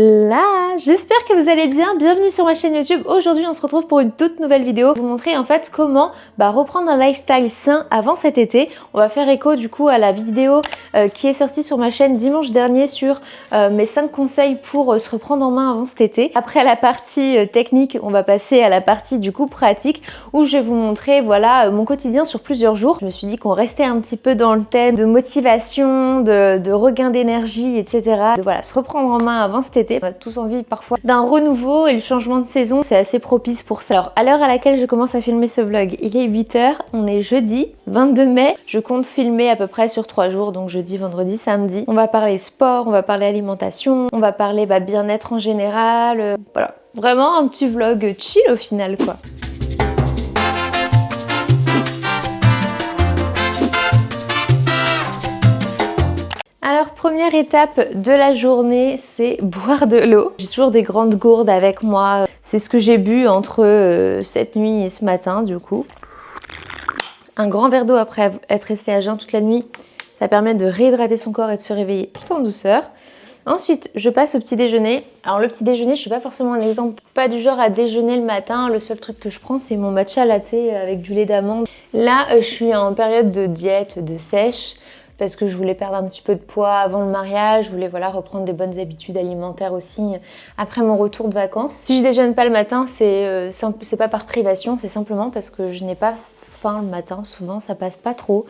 Hola, j'espère que vous allez bien, bienvenue sur ma chaîne YouTube. Aujourd'hui on se retrouve pour une toute nouvelle vidéo. Je vais vous montrer en fait comment reprendre un lifestyle sain avant cet été. On va faire écho du coup à la vidéo qui est sortie sur ma chaîne dimanche dernier sur mes 5 conseils pour se reprendre en main avant cet été. Après la partie technique, on va passer à la partie du coup pratique où je vais vous montrer voilà mon quotidien sur plusieurs jours. Je me suis dit qu'on restait un petit peu dans le thème de motivation, de regain d'énergie, etc. De voilà, se reprendre en main avant cet été. On a tous envie parfois d'un renouveau et le changement de saison, c'est assez propice pour ça. Alors, à l'heure à laquelle je commence à filmer ce vlog, il est 8h, on est jeudi 22 mai. Je compte filmer à peu près sur 3 jours, donc jeudi, vendredi, samedi. On va parler sport, on va parler alimentation, on va parler bien-être en général. Voilà, vraiment un petit vlog chill au final quoi. Alors première étape de la journée, c'est boire de l'eau. J'ai toujours des grandes gourdes avec moi. C'est ce que j'ai bu entre cette nuit et ce matin du coup. Un grand verre d'eau après être resté à jeun toute la nuit, ça permet de réhydrater son corps et de se réveiller tout en douceur. Ensuite, je passe au petit déjeuner. Alors le petit déjeuner, je suis pas forcément un exemple, pas du genre à déjeuner le matin. Le seul truc que je prends, c'est mon matcha latte avec du lait d'amande. Là, je suis en période de diète, de sèche, parce que je voulais perdre un petit peu de poids avant le mariage, je voulais voilà reprendre des bonnes habitudes alimentaires aussi après mon retour de vacances. Si je déjeune pas le matin, c'est pas par privation, c'est simplement parce que je n'ai pas faim le matin, souvent ça passe pas trop.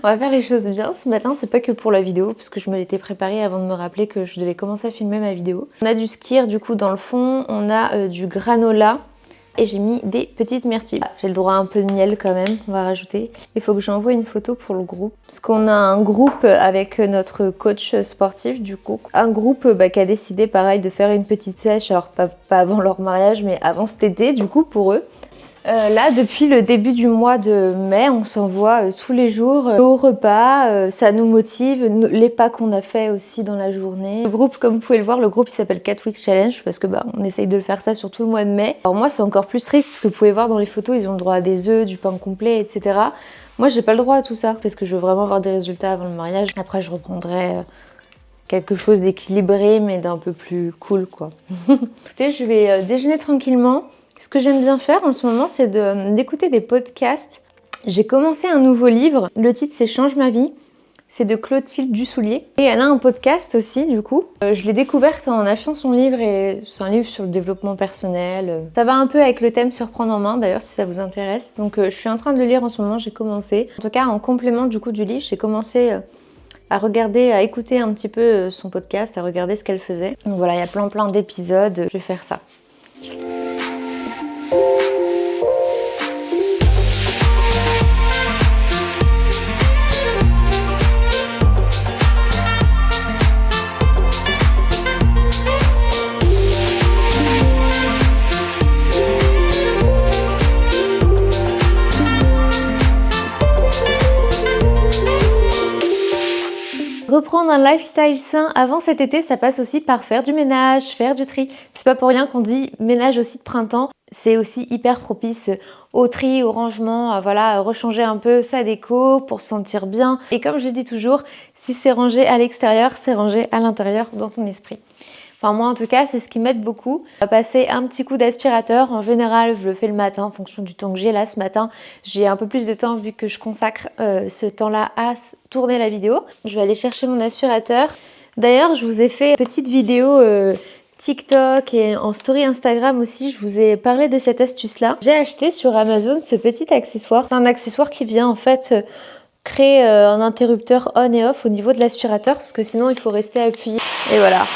On va faire les choses bien ce matin, c'est pas que pour la vidéo, parce que je me l'étais préparée avant de me rappeler que je devais commencer à filmer ma vidéo. On a du skyr du coup dans le fond, on a du granola, et j'ai mis des petites myrtilles. J'ai le droit à un peu de miel quand même, on va rajouter. Il faut que j'envoie une photo pour le groupe. Parce qu'on a un groupe avec notre coach sportif du coup. Un groupe qui a décidé pareil de faire une petite sèche, alors pas avant leur mariage mais avant cet été du coup pour eux. Là, depuis le début du mois de mai, on s'envoie tous les jours au repas, ça nous motive, les pas qu'on a fait aussi dans la journée. Le groupe, comme vous pouvez le voir, le groupe il s'appelle 4 Weeks Challenge parce que on essaye de le faire ça sur tout le mois de mai. Alors moi, c'est encore plus strict parce que vous pouvez voir dans les photos, ils ont le droit à des œufs, du pain complet, etc. Moi, j'ai pas le droit à tout ça parce que je veux vraiment avoir des résultats avant le mariage. Après, je reprendrai quelque chose d'équilibré mais d'un peu plus cool quoi. Écoutez, je vais déjeuner tranquillement. Ce que j'aime bien faire en ce moment, c'est d'écouter des podcasts. J'ai commencé un nouveau livre, le titre c'est Change ma vie, c'est de Clotilde Dussoulier. Et elle a un podcast aussi du coup. Je l'ai découverte en achetant son livre et c'est un livre sur le développement personnel. Ça va un peu avec le thème Surprendre en main d'ailleurs si ça vous intéresse. Donc je suis en train de le lire en ce moment, j'ai commencé. En tout cas en complément du coup du livre, j'ai commencé à regarder, à écouter un petit peu son podcast, à regarder ce qu'elle faisait. Donc voilà, il y a plein d'épisodes, je vais faire ça. Reprendre un lifestyle sain avant cet été, ça passe aussi par faire du ménage, faire du tri. C'est pas pour rien qu'on dit ménage aussi de printemps. C'est aussi hyper propice au tri, au rangement, à voilà, rechanger un peu sa déco pour se sentir bien. Et comme je dis toujours, si c'est rangé à l'extérieur, c'est rangé à l'intérieur dans ton esprit. Enfin moi en tout cas c'est ce qui m'aide beaucoup. On va passer un petit coup d'aspirateur. En général je le fais le matin en fonction du temps que j'ai. Là ce matin j'ai un peu plus de temps vu que je consacre ce temps-là à tourner la vidéo. Je vais aller chercher mon aspirateur. D'ailleurs je vous ai fait une petite vidéo TikTok et en story Instagram aussi, je vous ai parlé de cette astuce là. J'ai acheté sur Amazon ce petit accessoire. C'est un accessoire qui vient en fait créer un interrupteur on et off au niveau de l'aspirateur parce que sinon il faut rester appuyé. Et voilà.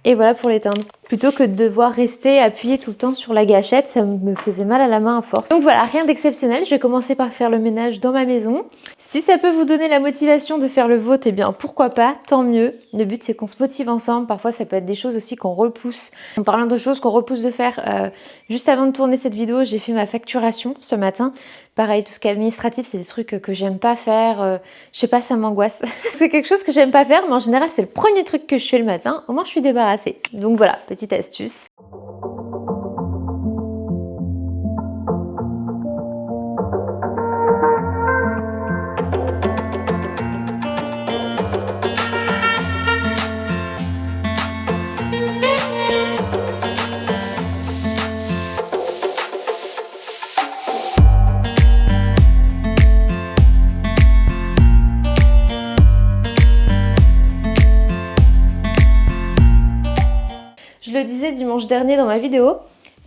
Et voilà pour l'éteindre. Plutôt que de devoir rester appuyé tout le temps sur la gâchette, ça me faisait mal à la main à force. Donc voilà, rien d'exceptionnel. Je vais commencer par faire le ménage dans ma maison. Si ça peut vous donner la motivation de faire le vôtre, eh bien pourquoi pas, tant mieux. Le but c'est qu'on se motive ensemble. Parfois ça peut être des choses aussi qu'on repousse. En parlant de choses qu'on repousse de faire, juste avant de tourner cette vidéo, j'ai fait ma facturation ce matin. Pareil, tout ce qui est administratif, c'est des trucs que j'aime pas faire. Je sais pas, ça m'angoisse. C'est quelque chose que j'aime pas faire, mais en général c'est le premier truc que je fais le matin. Au moins je suis débarrassée. Donc voilà, petite astuce. Je le disais dimanche dernier dans ma vidéo,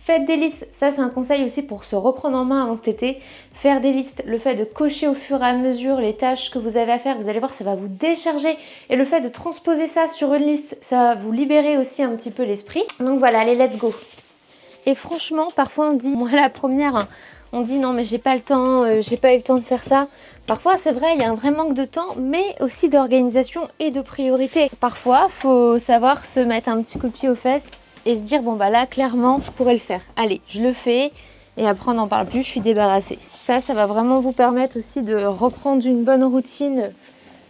faites des listes. Ça, c'est un conseil aussi pour se reprendre en main avant cet été. Faire des listes, le fait de cocher au fur et à mesure les tâches que vous avez à faire, vous allez voir, ça va vous décharger. Et le fait de transposer ça sur une liste, ça va vous libérer aussi un petit peu l'esprit. Donc voilà, allez, let's go. Et franchement, parfois on dit, moi la première, hein, on dit non mais j'ai pas le temps, j'ai pas eu le temps de faire ça. Parfois c'est vrai, il y a un vrai manque de temps, mais aussi d'organisation et de priorité. Parfois, faut savoir se mettre un petit coup de pied aux fesses et se dire bon bah là clairement je pourrais le faire. Allez, je le fais et après on n'en parle plus, je suis débarrassée. Ça va vraiment vous permettre aussi de reprendre une bonne routine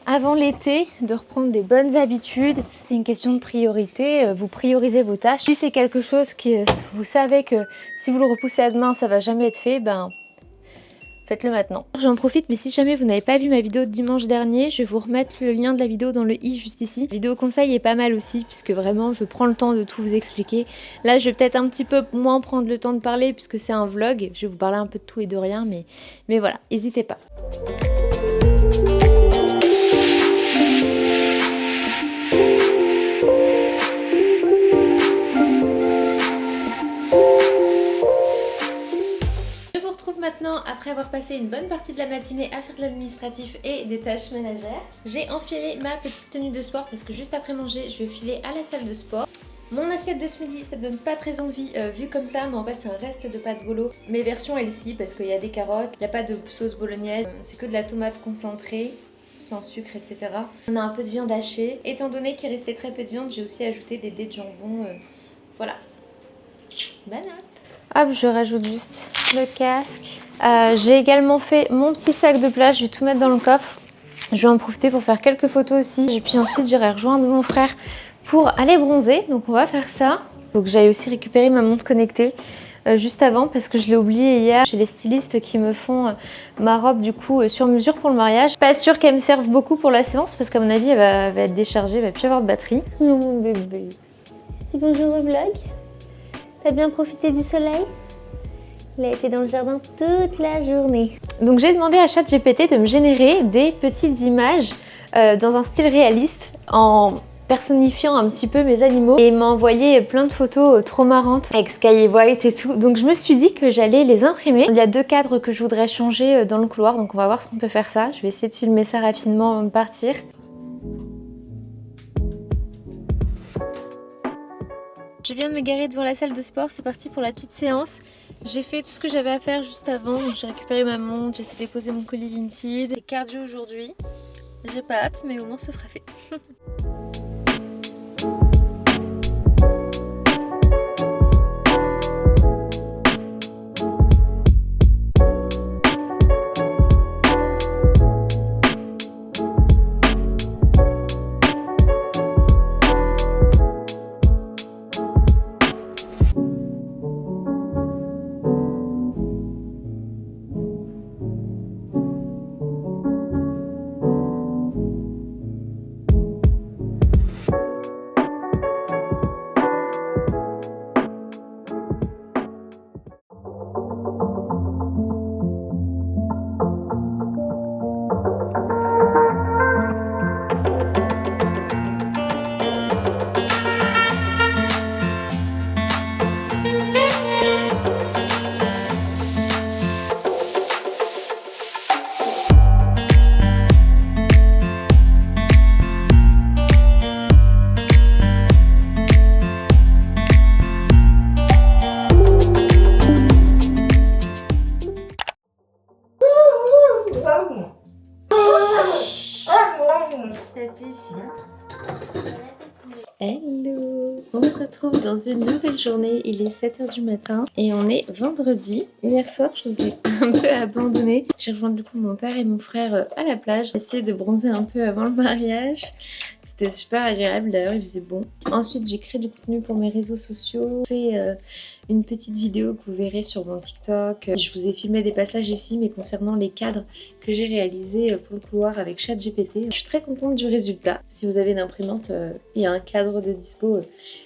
avant l'été, de reprendre des bonnes habitudes. C'est une question de priorité, vous priorisez vos tâches. Si c'est quelque chose que vous savez que si vous le repoussez à demain, ça va jamais être fait, ben faites-le maintenant. J'en profite, mais si jamais vous n'avez pas vu ma vidéo de dimanche dernier, je vais vous remettre le lien de la vidéo dans le i juste ici. La vidéo conseil est pas mal aussi, puisque vraiment je prends le temps de tout vous expliquer. Là, je vais peut-être un petit peu moins prendre le temps de parler, puisque c'est un vlog. Je vais vous parler un peu de tout et de rien, mais voilà, n'hésitez pas. Maintenant, après avoir passé une bonne partie de la matinée à faire de l'administratif et des tâches ménagères, j'ai enfilé ma petite tenue de sport parce que juste après manger, je vais filer à la salle de sport. Mon assiette de ce midi, ça donne pas très envie vu comme ça, mais en fait c'est un reste de pâte bolo. Mes versions LC parce qu'il y a des carottes, il n'y a pas de sauce bolognaise, c'est que de la tomate concentrée, sans sucre, etc. On a un peu de viande hachée. Étant donné qu'il restait très peu de viande, j'ai aussi ajouté des dés de jambon. Voilà. Banane. Hop, je rajoute juste le casque. J'ai également fait mon petit sac de plage, je vais tout mettre dans le coffre. Je vais en profiter pour faire quelques photos aussi. Et puis ensuite, j'irai rejoindre mon frère pour aller bronzer. Donc on va faire ça. Donc j'aille aussi récupérer ma montre connectée juste avant parce que je l'ai oublié hier chez les stylistes qui me font ma robe du coup sur mesure pour le mariage. Pas sûre qu'elle me serve beaucoup pour la séance parce qu'à mon avis, elle va être déchargée, elle va plus avoir de batterie. Oh mon bébé. Dis bonjour au vlog. T'as bien profité du soleil? Il a été dans le jardin toute la journée. Donc j'ai demandé à ChatGPT de me générer des petites images dans un style réaliste en personnifiant un petit peu mes animaux et il m'a envoyé plein de photos trop marrantes avec Sky et White et tout. Donc je me suis dit que j'allais les imprimer. Il y a 2 cadres que je voudrais changer dans le couloir, donc on va voir si on peut faire ça. Je vais essayer de filmer ça rapidement avant de partir. Je viens de me garer devant la salle de sport, c'est parti pour la petite séance. J'ai fait tout ce que j'avais à faire juste avant, j'ai récupéré ma montre, j'ai fait déposer mon colis Vinted. C'est cardio aujourd'hui, j'ai pas hâte mais au moins ce sera fait. Ça suffit. Hello! On se retrouve dans une nouvelle journée, il est 7 h du matin et on est vendredi. Hier soir, je vous ai un peu abandonné. J'ai rejoint du coup mon père et mon frère à la plage, essayer de bronzer un peu avant le mariage. C'était super agréable d'ailleurs, il faisait bon. Ensuite, j'ai créé du contenu pour mes réseaux sociaux. J'ai fait une petite vidéo que vous verrez sur mon TikTok. Je vous ai filmé des passages ici, mais concernant les cadres que j'ai réalisés pour le couloir avec ChatGPT. Je suis très contente du résultat. Si vous avez une imprimante et un cadre de dispo,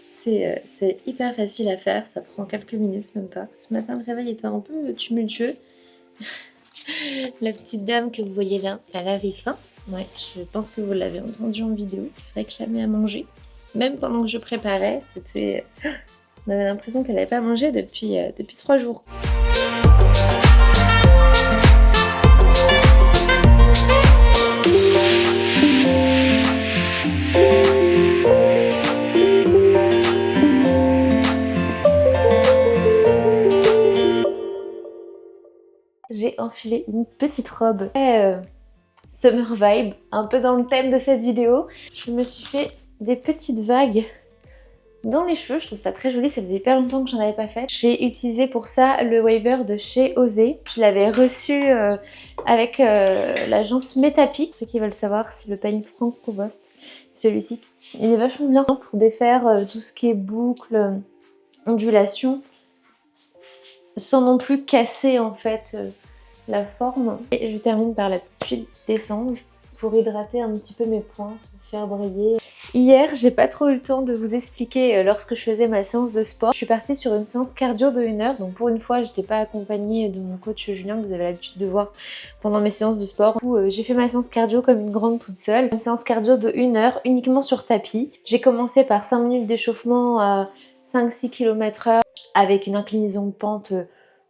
c'est hyper facile à faire. Ça prend quelques minutes, même pas. Ce matin, le réveil était un peu tumultueux. La petite dame que vous voyez là, elle avait faim. Ouais, je pense que vous l'avez entendu en vidéo, réclamer à manger. même pendant que je préparais, c'était... On avait l'impression qu'elle n'avait pas mangé depuis 3 jours. J'ai enfilé une petite robe summer vibe, un peu dans le thème de cette vidéo. Je me suis fait des petites vagues dans les cheveux, je trouve ça très joli, ça faisait hyper longtemps que j'en avais pas fait. J'ai utilisé pour ça le waver de chez Osé. Je l'avais reçu avec l'agence Metapic. Pour ceux qui veulent savoir, c'est le panier Franck Provost, celui-ci. Il est vachement bien pour défaire tout ce qui est boucles, ondulations, sans non plus casser en fait la forme. Et je termine par la petite huile d'essence pour hydrater un petit peu mes pointes, faire briller. Hier, j'ai pas trop eu le temps de vous expliquer lorsque je faisais ma séance de sport. Je suis partie sur une séance cardio de 1 heure, donc pour une fois, j'étais pas accompagnée de mon coach Julien que vous avez l'habitude de voir pendant mes séances de sport. Du coup, j'ai fait ma séance cardio comme une grande toute seule. Une séance cardio de 1 heure uniquement sur tapis. J'ai commencé par 5 minutes d'échauffement à 5-6 km/h avec une inclinaison de pente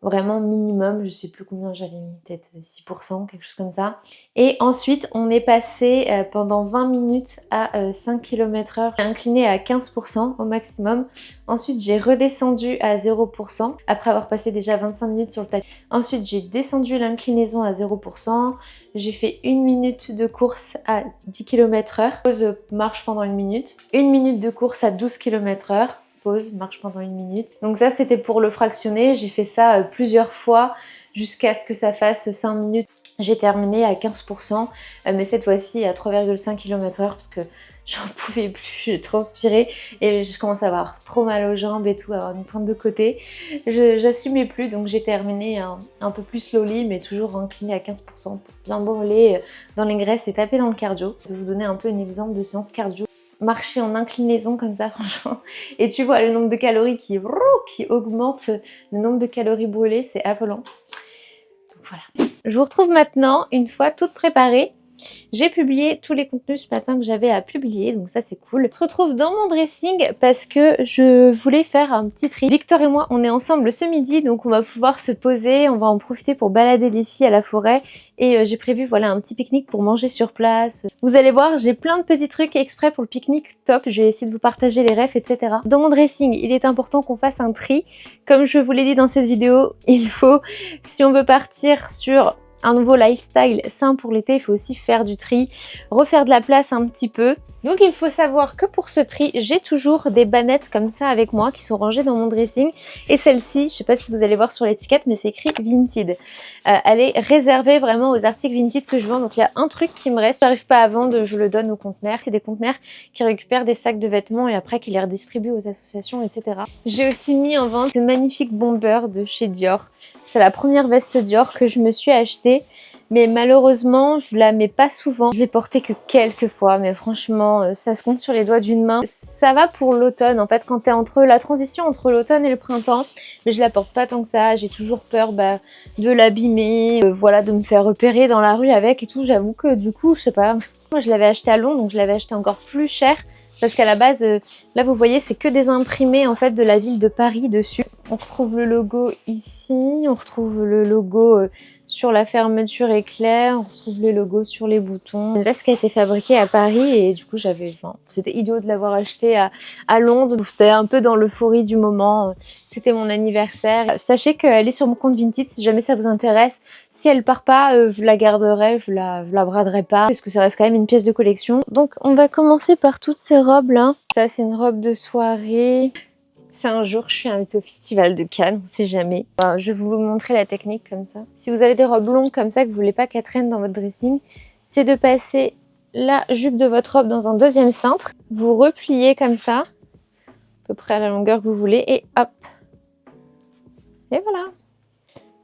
vraiment minimum, je sais plus combien j'avais mis, peut-être 6%, quelque chose comme ça. Et ensuite, on est passé pendant 20 minutes à 5 km/h. J'ai incliné à 15% au maximum. Ensuite, j'ai redescendu à 0% après avoir passé déjà 25 minutes sur le tapis. Ensuite, j'ai descendu l'inclinaison à 0%. J'ai fait 1 minute de course à 10 km/h. Pause marche pendant 1 minute. 1 minute de course à 12 km/h. Pause, marche pendant 1 minute. Donc ça c'était pour le fractionner, j'ai fait ça plusieurs fois jusqu'à ce que ça fasse 5 minutes. J'ai terminé à 15%, mais cette fois-ci à 3,5 km/h parce que j'en pouvais plus, je transpirais et je commence à avoir trop mal aux jambes et tout, à avoir une pointe de côté. J'assumais plus, donc j'ai terminé un peu plus slowly, mais toujours incliné à 15% pour bien brûler dans les graisses et taper dans le cardio. Je vais vous donner un peu un exemple de séance cardio. Marcher en inclinaison comme ça franchement et tu vois le nombre de calories qui augmente, le nombre de calories brûlées, c'est affolant. Donc voilà. Je vous retrouve maintenant une fois toute préparée. J'ai publié tous les contenus ce matin que j'avais à publier, donc ça c'est cool. On se retrouve dans mon dressing parce que je voulais faire un petit tri. Victor et moi, on est ensemble ce midi, donc on va pouvoir se poser, on va en profiter pour balader les filles à la forêt. Et j'ai prévu voilà un petit pique-nique pour manger sur place. Vous allez voir, j'ai plein de petits trucs exprès pour le pique-nique top. Je vais essayer de vous partager les refs, etc. Dans mon dressing, il est important qu'on fasse un tri. Comme je vous l'ai dit dans cette vidéo, il faut, si on veut partir sur un nouveau lifestyle sain pour l'été, il faut aussi faire du tri, refaire de la place un petit peu. Donc il faut savoir que pour ce tri, j'ai toujours des bannettes comme ça avec moi qui sont rangées dans mon dressing. Et celle-ci, je sais pas si vous allez voir sur l'étiquette, mais c'est écrit Vinted. Elle est réservée vraiment aux articles Vinted que je vends. Donc il y a un truc qui me reste, j'arrive pas à vendre, je le donne aux conteneurs. C'est des conteneurs qui récupèrent des sacs de vêtements et après qui les redistribuent aux associations, etc. J'ai aussi mis en vente ce magnifique bomber de chez Dior. C'est la première veste Dior que je me suis achetée. Mais malheureusement, je la mets pas souvent. Je l'ai portée que quelques fois, mais franchement, ça se compte sur les doigts d'une main. Ça va pour l'automne, en fait, quand t'es entre la transition entre l'automne et le printemps. Mais je la porte pas tant que ça. J'ai toujours peur de l'abîmer, voilà, de me faire repérer dans la rue avec et tout. J'avoue que du coup, je sais pas. Moi, je l'avais acheté à Londres, donc je l'avais acheté encore plus cher. Parce qu'à la base, là vous voyez, c'est que des imprimés en fait de la ville de Paris dessus. On retrouve le logo ici, on retrouve le logo sur la fermeture éclair, on retrouve les logos sur les boutons. Une veste qui a été fabriquée à Paris et du coup c'était idiot de l'avoir acheté à Londres. C'était un peu dans l'euphorie du moment, c'était mon anniversaire. Sachez qu'elle est sur mon compte Vinted si jamais ça vous intéresse. Si elle part pas, je la garderai, je la braderai pas parce que ça reste quand même une pièce de collection. Donc on va commencer par toutes ces robes là. Ça c'est une robe de soirée. Si un jour je suis invitée au festival de Cannes, on sait jamais. Enfin, je vais vous montrer la technique comme ça. Si vous avez des robes longues comme ça, que vous voulez pas qu'elles traînent dans votre dressing, c'est de passer la jupe de votre robe dans un deuxième cintre. Vous repliez comme ça, à peu près à la longueur que vous voulez, et hop. Et voilà.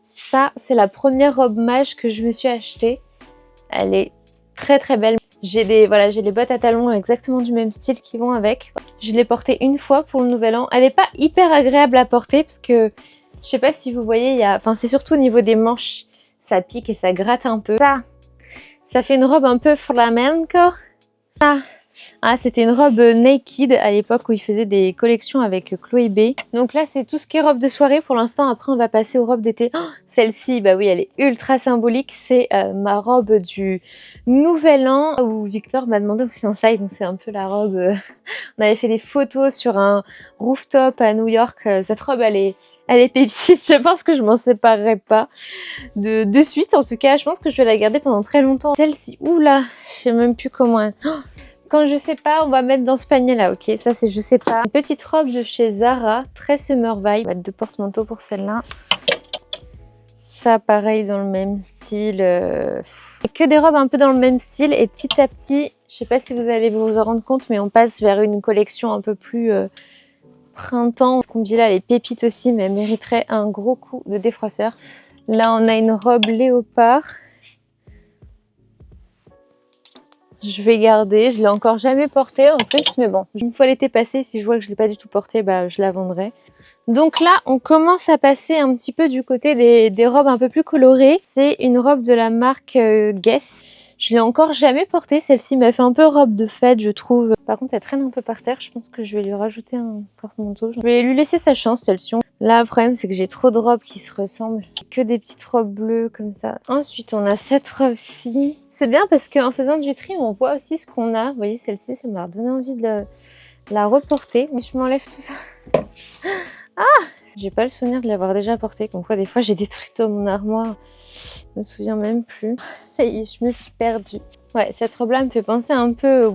Ça, c'est la première robe mage que je me suis achetée. Elle est très très belle. J'ai les bottes à talons exactement du même style qui vont avec. Je l'ai portée une fois pour le nouvel an. Elle n'est pas hyper agréable à porter parce que, je sais pas si vous voyez, c'est surtout au niveau des manches. Ça pique et ça gratte un peu. Ça fait une robe un peu flamenco. Ça, Ah, c'était une robe Naked à l'époque où il faisait des collections avec Chloé B. Donc là, c'est tout ce qui est robe de soirée pour l'instant. Après, on va passer aux robes d'été. Oh, celle-ci, bah oui, elle est ultra symbolique. C'est ma robe du Nouvel An où Victor m'a demandé aux fiançailles. Donc c'est un peu la robe... On avait fait des photos sur un rooftop à New York. Cette robe, elle est pépite. Je pense que je m'en séparerai pas de suite. En tout cas, je pense que je vais la garder pendant très longtemps. Celle-ci, oula, je sais même plus comment elle... Oh, quand je sais pas, on va mettre dans ce panier-là, ok? Ça, c'est je sais pas. Une petite robe de chez Zara, très summer vibe. On va mettre 2 porte-manteaux pour celle-là. Ça, pareil, dans le même style. Que des robes un peu dans le même style. Et petit à petit, je sais pas si vous allez vous en rendre compte, mais on passe vers une collection un peu plus printemps. Ce combi-là, elle est pépite aussi, mais elle mériterait un gros coup de défroisseur. Là, on a une robe léopard. Je vais garder, je l'ai encore jamais portée en plus, mais bon, une fois l'été passé, si je vois que je l'ai pas du tout portée, bah je la vendrai. Donc là, on commence à passer un petit peu du côté des robes un peu plus colorées. C'est une robe de la marque Guess. Je l'ai encore jamais portée, celle-ci m'a fait un peu robe de fête, je trouve. Par contre, elle traîne un peu par terre, je pense que je vais lui rajouter un porte-manteau. Je vais lui laisser sa chance, celle-ci. Là, le problème, c'est que j'ai trop de robes qui se ressemblent. Que des petites robes bleues comme ça. Ensuite, on a cette robe-ci. C'est bien parce qu'en faisant du tri, on voit aussi ce qu'on a. Vous voyez, celle-ci, ça m'a donné envie de la reporter. Mais je m'enlève tout ça. Ah! J'ai pas le souvenir de l'avoir déjà portée. Comme quoi, des fois, j'ai des trucs dans mon armoire. Je me souviens même plus. Ça y est, je me suis perdue. Ouais, cette robe-là me fait penser un peu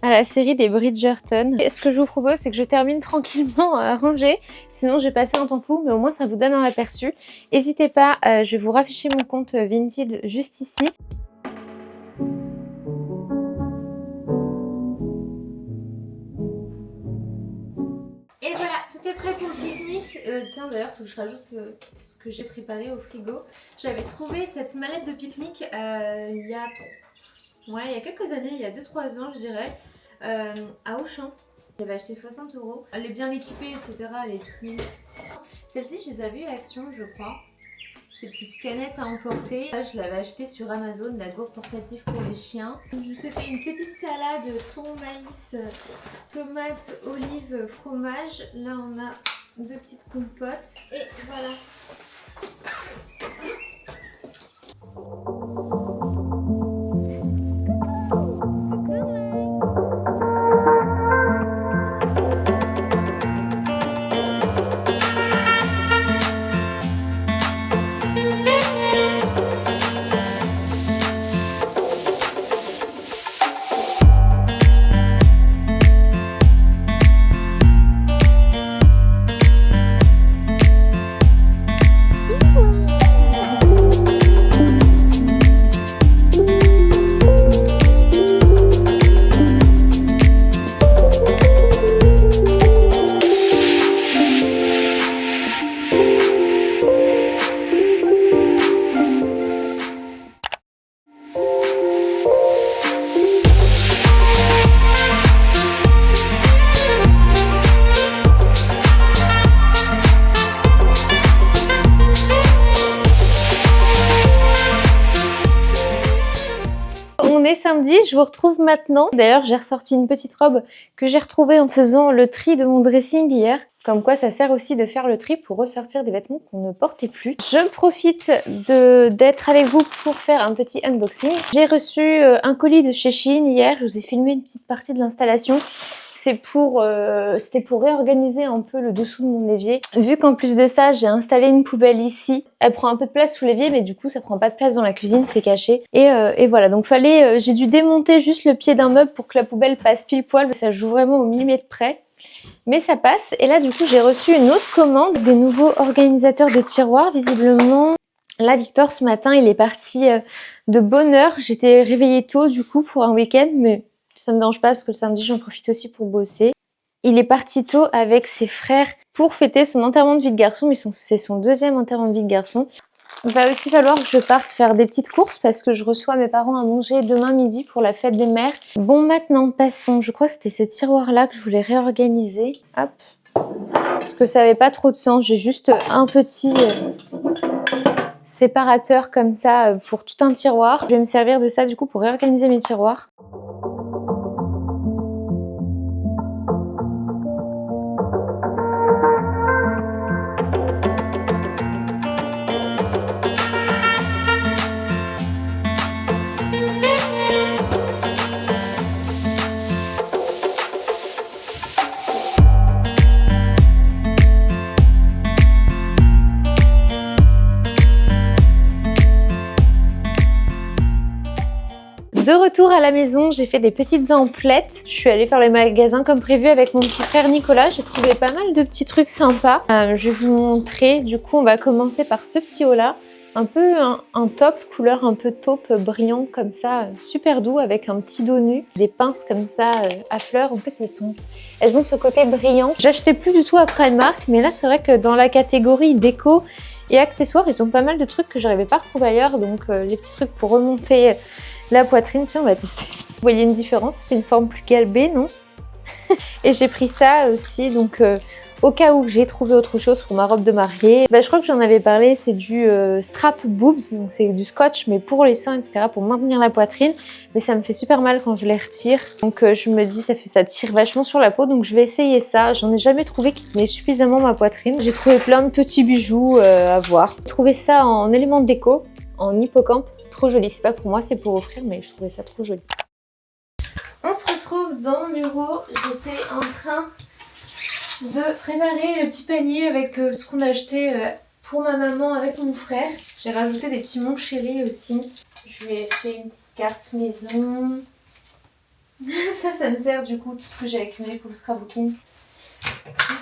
à la série des Bridgerton. Et ce que je vous propose, c'est que je termine tranquillement à ranger. Sinon, j'ai passé un temps fou, mais au moins, ça vous donne un aperçu. N'hésitez pas, je vais vous rafficher mon compte Vinted juste ici. Et voilà, tout est prêt pour le pique-nique. Tiens, d'ailleurs, il faut que je rajoute ce que j'ai préparé au frigo. J'avais trouvé cette mallette de pique-nique il y a quelques années, il y a 2-3 ans, je dirais, à Auchan. J'avais acheté 60 €. Elle est bien équipée, etc. Elle est toute mince. Celle-ci, je les avais vues à Action, je crois. Ces petites canettes à emporter. Là, je l'avais acheté sur Amazon, la gourde portative pour les chiens. Je vous ai fait une petite salade, thon, maïs, tomates, olives, fromage. Là, on a 2 petites compotes. Et voilà. Samedi, je vous retrouve maintenant. D'ailleurs, j'ai ressorti une petite robe que j'ai retrouvée en faisant le tri de mon dressing hier. Comme quoi, ça sert aussi de faire le tri pour ressortir des vêtements qu'on ne portait plus. Je profite d'être avec vous pour faire un petit unboxing. J'ai reçu un colis de chez Shein hier. Je vous ai filmé une petite partie de l'installation. C'était pour réorganiser un peu le dessous de mon évier. Vu qu'en plus de ça, j'ai installé une poubelle ici. Elle prend un peu de place sous l'évier, mais du coup, ça prend pas de place dans la cuisine, c'est caché. Et voilà, donc j'ai dû démonter juste le pied d'un meuble pour que la poubelle passe pile poil. Ça joue vraiment au millimètre près. Mais ça passe. Et là, du coup, j'ai reçu une autre commande. Des nouveaux organisateurs de tiroirs, visiblement. Là, Victor, ce matin, il est parti de bonne heure. J'étais réveillée tôt, du coup, pour un week-end, mais ça me dérange pas parce que le samedi, j'en profite aussi pour bosser. Il est parti tôt avec ses frères pour fêter son enterrement de vie de garçon, mais c'est son 2e enterrement de vie de garçon. Il va aussi falloir que je parte faire des petites courses parce que je reçois mes parents à manger demain midi pour la fête des mères. Bon, maintenant, passons. Je crois que c'était ce tiroir-là que je voulais réorganiser. Hop. Parce que ça n'avait pas trop de sens. J'ai juste un petit séparateur comme ça pour tout un tiroir. Je vais me servir de ça du coup pour réorganiser mes tiroirs. retour à la maison, j'ai fait des petites emplettes. Je suis allée faire le magasin comme prévu avec mon petit frère Nicolas. J'ai trouvé pas mal de petits trucs sympas. Je vais vous montrer. Du coup, on va commencer par ce petit haut là. Un peu un top, couleur un peu taupe brillant comme ça, super doux avec un petit dos nu. Des pinces comme ça à fleurs. En plus, elles ont ce côté brillant. J'achetais plus du tout à Primark, mais là, c'est vrai que dans la catégorie déco et accessoires, ils ont pas mal de trucs que j'arrivais pas à retrouver ailleurs. Donc, les petits trucs pour remonter la poitrine. Tiens, on va tester. Vous voyez une différence? C'est une forme plus galbée, non? Et j'ai pris ça aussi, donc au cas où j'ai trouvé autre chose pour ma robe de mariée. Je crois que j'en avais parlé, c'est du strap boobs, donc c'est du scotch mais pour les seins, etc., pour maintenir la poitrine. Mais ça me fait super mal quand je les retire, donc je me dis ça tire vachement sur la peau, donc je vais essayer ça. J'en ai jamais trouvé qui tenait suffisamment ma poitrine. J'ai trouvé plein de petits bijoux à voir. J'ai trouvé ça en élément de déco, en hippocampe, trop joli. C'est pas pour moi, c'est pour offrir, mais je trouvais ça trop joli. On se retrouve dans mon bureau. J'étais en train de préparer le petit panier avec ce qu'on a acheté pour ma maman avec mon frère. J'ai rajouté des petits mon chéri aussi. Je lui ai fait une petite carte maison. Ça me sert du coup, tout ce que j'ai accumulé pour le scrapbooking.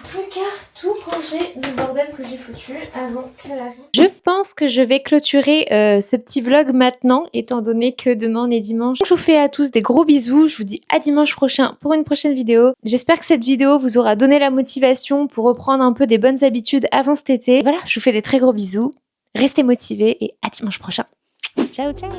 Plus qu'à tout ranger le bordel que j'ai foutu avant qu'elle arrive. Je pense que je vais clôturer ce petit vlog maintenant, étant donné que demain on est dimanche. Je vous fais à tous des gros bisous, je vous dis à dimanche prochain pour une prochaine vidéo. J'espère que cette vidéo vous aura donné la motivation pour reprendre un peu des bonnes habitudes avant cet été. Voilà, je vous fais des très gros bisous, restez motivés et à dimanche prochain. Ciao ciao.